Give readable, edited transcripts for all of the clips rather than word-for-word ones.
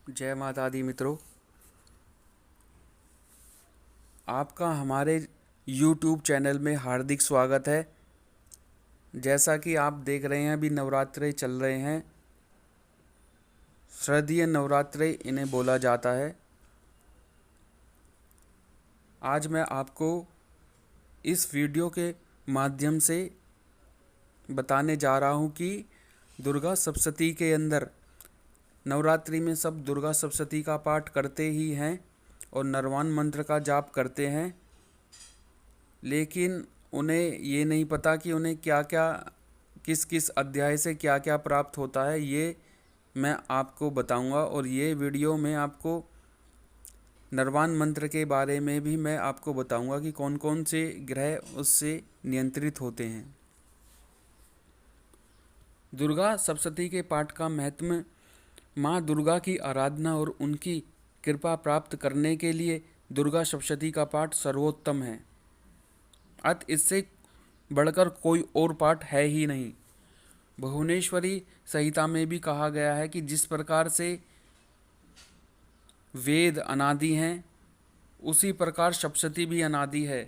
जय माता दी मित्रों, आपका हमारे YouTube चैनल में हार्दिक स्वागत है। जैसा कि आप देख रहे हैं, अभी नवरात्रे चल रहे हैं। शारदीय नवरात्रे इन्हें बोला जाता है। आज मैं आपको इस वीडियो के माध्यम से बताने जा रहा हूँ कि दुर्गा सप्तशती के अंदर नवरात्रि में सब दुर्गा सप्तशती का पाठ करते ही हैं और नरवान मंत्र का जाप करते हैं, लेकिन उन्हें ये नहीं पता कि उन्हें क्या क्या किस किस अध्याय से क्या क्या प्राप्त होता है। ये मैं आपको बताऊंगा और ये वीडियो में आपको नरवान मंत्र के बारे में भी मैं आपको बताऊंगा कि कौन कौन से ग्रह उससे नियंत्रित होते हैं। दुर्गा सप्तशती के पाठ का महत्व माँ दुर्गा की आराधना और उनकी कृपा प्राप्त करने के लिए दुर्गा सप्तशती का पाठ सर्वोत्तम है। अत इससे बढ़कर कोई और पाठ है ही नहीं। भुवनेश्वरी संहिता में भी कहा गया है कि जिस प्रकार से वेद अनादि हैं, उसी प्रकार सप्तशती भी अनादि है।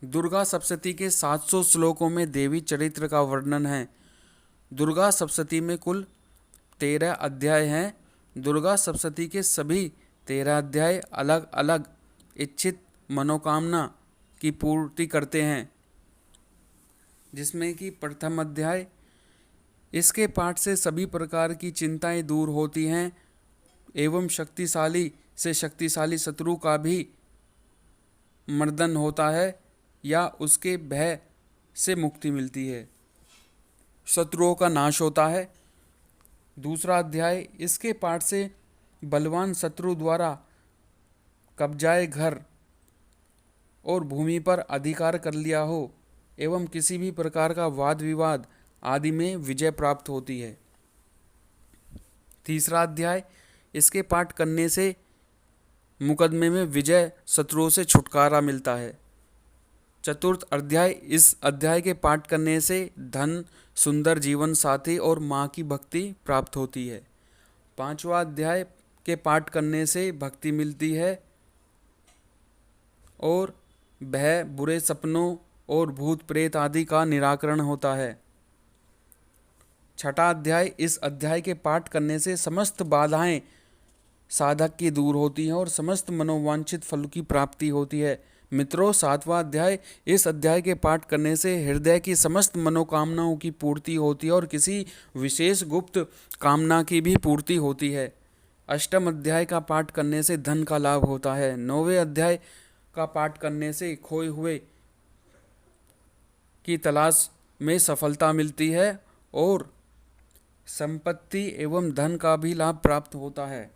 दुर्गा सप्तशती के 700 श्लोकों में देवी चरित्र का वर्णन है। दुर्गा सप्तशती में कुल 13 अध्याय हैं। दुर्गा सप्तशती के सभी 13 अध्याय अलग अलग इच्छित मनोकामना की पूर्ति करते हैं, जिसमें कि प्रथम अध्याय, इसके पाठ से सभी प्रकार की चिंताएं दूर होती हैं एवं शक्तिशाली से शक्तिशाली शत्रु का भी मर्दन होता है या उसके भय से मुक्ति मिलती है, शत्रुओं का नाश होता है। दूसरा अध्याय, इसके पाठ से बलवान शत्रु द्वारा कब्जाए घर और भूमि पर अधिकार कर लिया हो एवं किसी भी प्रकार का वाद विवाद आदि में विजय प्राप्त होती है। तीसरा अध्याय, इसके पाठ करने से मुकदमे में विजय, शत्रुओं से छुटकारा मिलता है। चतुर्थ अध्याय, इस अध्याय के पाठ करने से धन, सुंदर जीवन साथी और माँ की भक्ति प्राप्त होती है। पांचवा अध्याय के पाठ करने से भक्ति मिलती है और भय, बुरे सपनों और भूत प्रेत आदि का निराकरण होता है। छठा अध्याय, इस अध्याय के पाठ करने से समस्त बाधाएं साधक की दूर होती हैं और समस्त मनोवांछित फल की प्राप्ति होती है। मित्रों, सातवां अध्याय, इस अध्याय के पाठ करने से हृदय की समस्त मनोकामनाओं की पूर्ति होती है और किसी विशेष गुप्त कामना की भी पूर्ति होती है। अष्टम अध्याय का पाठ करने से धन का लाभ होता है। नौवें अध्याय का पाठ करने से खोए हुए की तलाश में सफलता मिलती है और संपत्ति एवं धन का भी लाभ प्राप्त होता है।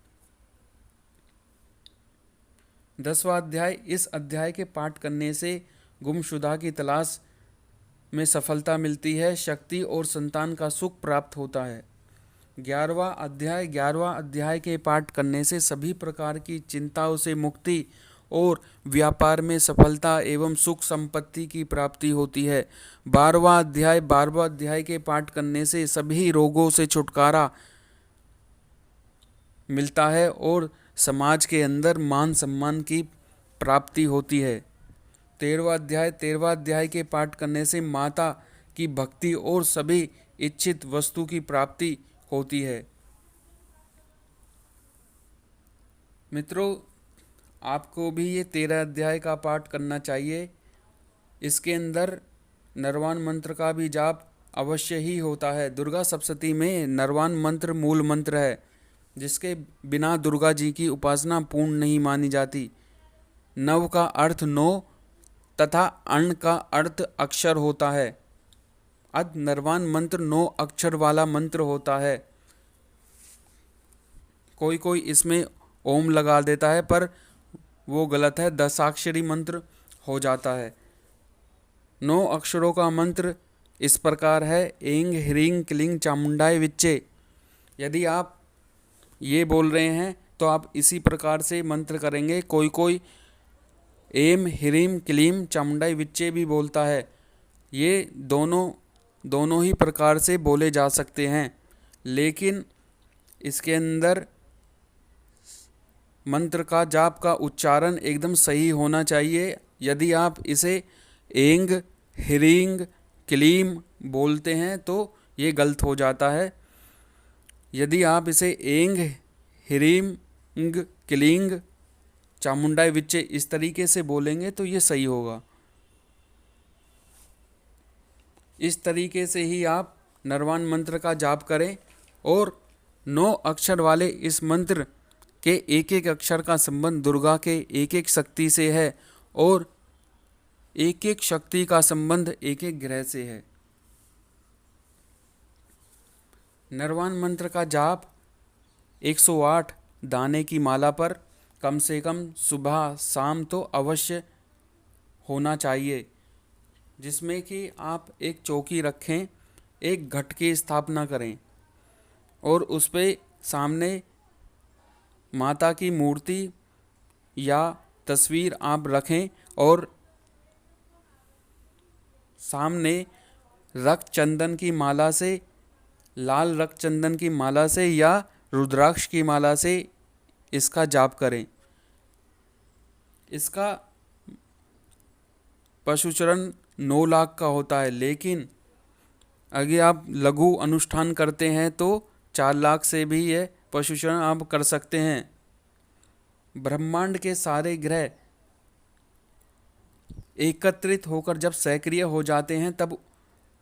10वां अध्याय, इस अध्याय के पाठ करने से गुमशुदा की तलाश में सफलता मिलती है, शक्ति और संतान का सुख प्राप्त होता है। 11वां अध्याय के पाठ करने से सभी प्रकार की चिंताओं से मुक्ति और व्यापार में सफलता एवं सुख संपत्ति की प्राप्ति होती है। 12वां अध्याय के पाठ करने से सभी रोगों से छुटकारा मिलता है और समाज के अंदर मान सम्मान की प्राप्ति होती है। 13वां अध्याय के पाठ करने से माता की भक्ति और सभी इच्छित वस्तु की प्राप्ति होती है। मित्रों, आपको भी ये 13 अध्याय का पाठ करना चाहिए। इसके अंदर नरवान मंत्र का भी जाप अवश्य ही होता है। दुर्गा सप्तशती में नरवान मंत्र मूल मंत्र है, जिसके बिना दुर्गा जी की उपासना पूर्ण नहीं मानी जाती। नव का अर्थ 9 तथा अण का अर्थ अक्षर होता है। अत नरवान मंत्र 9 अक्षर वाला मंत्र होता है। कोई कोई इसमें ओम लगा देता है, पर वो गलत है, 10 मंत्र हो जाता है। 9 अक्षरों का मंत्र इस प्रकार है: ऐंग ह्रीं क्लीं चामुंडाय विच्चे। यदि आप ये बोल रहे हैं तो आप इसी प्रकार से मंत्र करेंगे। कोई कोई एम ह्रीं क्लीं चामुंडाई विच्चे भी बोलता है। ये दोनों ही प्रकार से बोले जा सकते हैं, लेकिन इसके अंदर मंत्र का जाप का उच्चारण एकदम सही होना चाहिए। यदि आप इसे एंग ह्रींग क्लीम बोलते हैं तो ये गलत हो जाता है। यदि आप इसे एंग ह्रीं क्लींग चामुंडाई विच्चे इस तरीके से बोलेंगे तो ये सही होगा। इस तरीके से ही आप नरवान मंत्र का जाप करें और 9 अक्षर वाले इस मंत्र के एक एक अक्षर का संबंध दुर्गा के एक एक शक्ति से है और एक एक शक्ति का संबंध एक एक ग्रह से है। नरवान मंत्र का जाप 108 दाने की माला पर कम से कम सुबह शाम तो अवश्य होना चाहिए, जिसमें कि आप एक चौकी रखें, एक घट की स्थापना करें और उस पे सामने माता की मूर्ति या तस्वीर आप रखें और सामने रक्त चंदन की माला से, लाल रक्त चंदन की माला से या रुद्राक्ष की माला से इसका जाप करें। इसका पशुचरण 9 लाख का होता है, लेकिन अगर आप लघु अनुष्ठान करते हैं तो 4 लाख से भी यह पशुचरण आप कर सकते हैं। ब्रह्मांड के सारे ग्रह एकत्रित होकर जब सक्रिय हो जाते हैं तब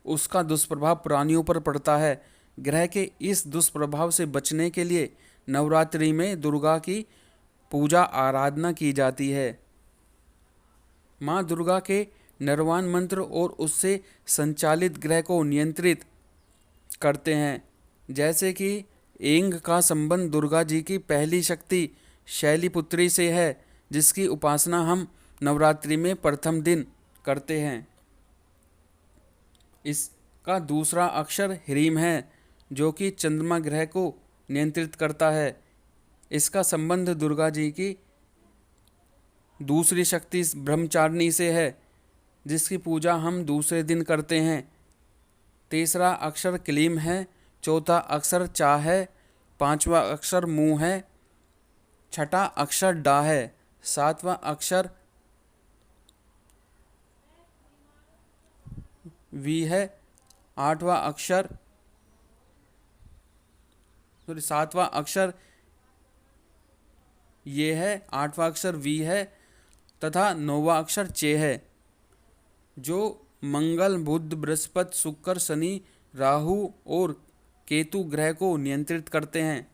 उसका दुष्प्रभाव प्राणियों पर पड़ता है। ग्रह के इस दुष्प्रभाव से बचने के लिए नवरात्रि में दुर्गा की पूजा आराधना की जाती है। माँ दुर्गा के नरवान मंत्र और उससे संचालित ग्रह को नियंत्रित करते हैं। जैसे कि एंग का संबंध दुर्गा जी की पहली शक्ति शैलीपुत्री से है, जिसकी उपासना हम नवरात्रि में प्रथम दिन करते हैं। इसका दूसरा अक्षर ह्रीम है, जो कि चंद्रमा ग्रह को नियंत्रित करता है। इसका संबंध दुर्गा जी की दूसरी शक्ति ब्रह्मचारिणी से है, जिसकी पूजा हम दूसरे दिन करते हैं। तीसरा अक्षर क्लीम है, चौथा अक्षर चा है, पांचवा अक्षर मुँह है, छठा अक्षर डा है, सातवां अक्षर वी है, आठवां अक्षर सातवां अक्षर ये है, आठवां अक्षर वी है तथा 9वां अक्षर चे है, जो मंगल बुध बृहस्पति शुक्र शनि राहु और केतु ग्रह को नियंत्रित करते हैं।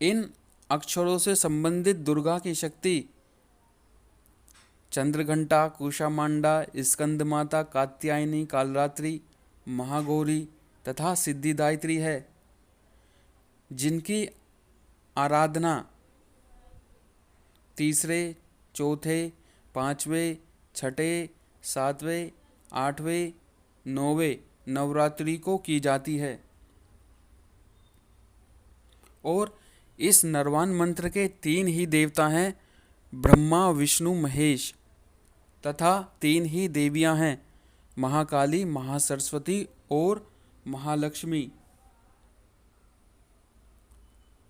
इन अक्षरों से संबंधित दुर्गा की शक्ति चंद्रघंटा, कुशामांडा, स्कंद माता, कात्यायनी, कालरात्रि, महागौरी तथा सिद्धिदायत्री है, जिनकी आराधना तीसरे, चौथे, पाँचवें, छठे, सातवें, आठवें, 9वें नवरात्रि को की जाती है। और इस नरवान मंत्र के 3 ही देवता हैं, ब्रह्मा विष्णु महेश, तथा 3 ही देवियां हैं, महाकाली, महासरस्वती और महालक्ष्मी।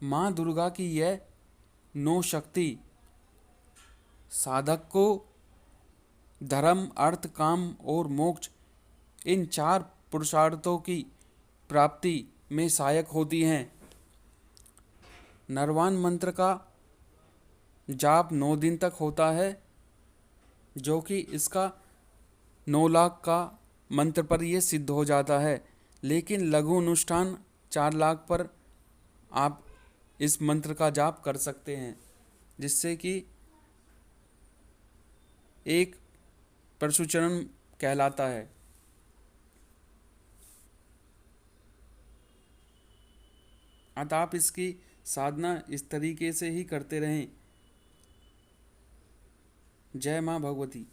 माँ दुर्गा की यह 9 शक्ति साधक को धर्म, अर्थ, काम और मोक्ष इन 4 पुरुषार्थों की प्राप्ति में सहायक होती हैं। नरवान मंत्र का जाप 9 दिन तक होता है, जो कि इसका 9 लाख का मंत्र पर यह सिद्ध हो जाता है। लेकिन लघु अनुष्ठान 4 लाख पर आप इस मंत्र का जाप कर सकते हैं, जिससे कि एक परशुचरण कहलाता है। अतः आप इसकी साधना इस तरीके से ही करते रहें। जय माँ भगवती।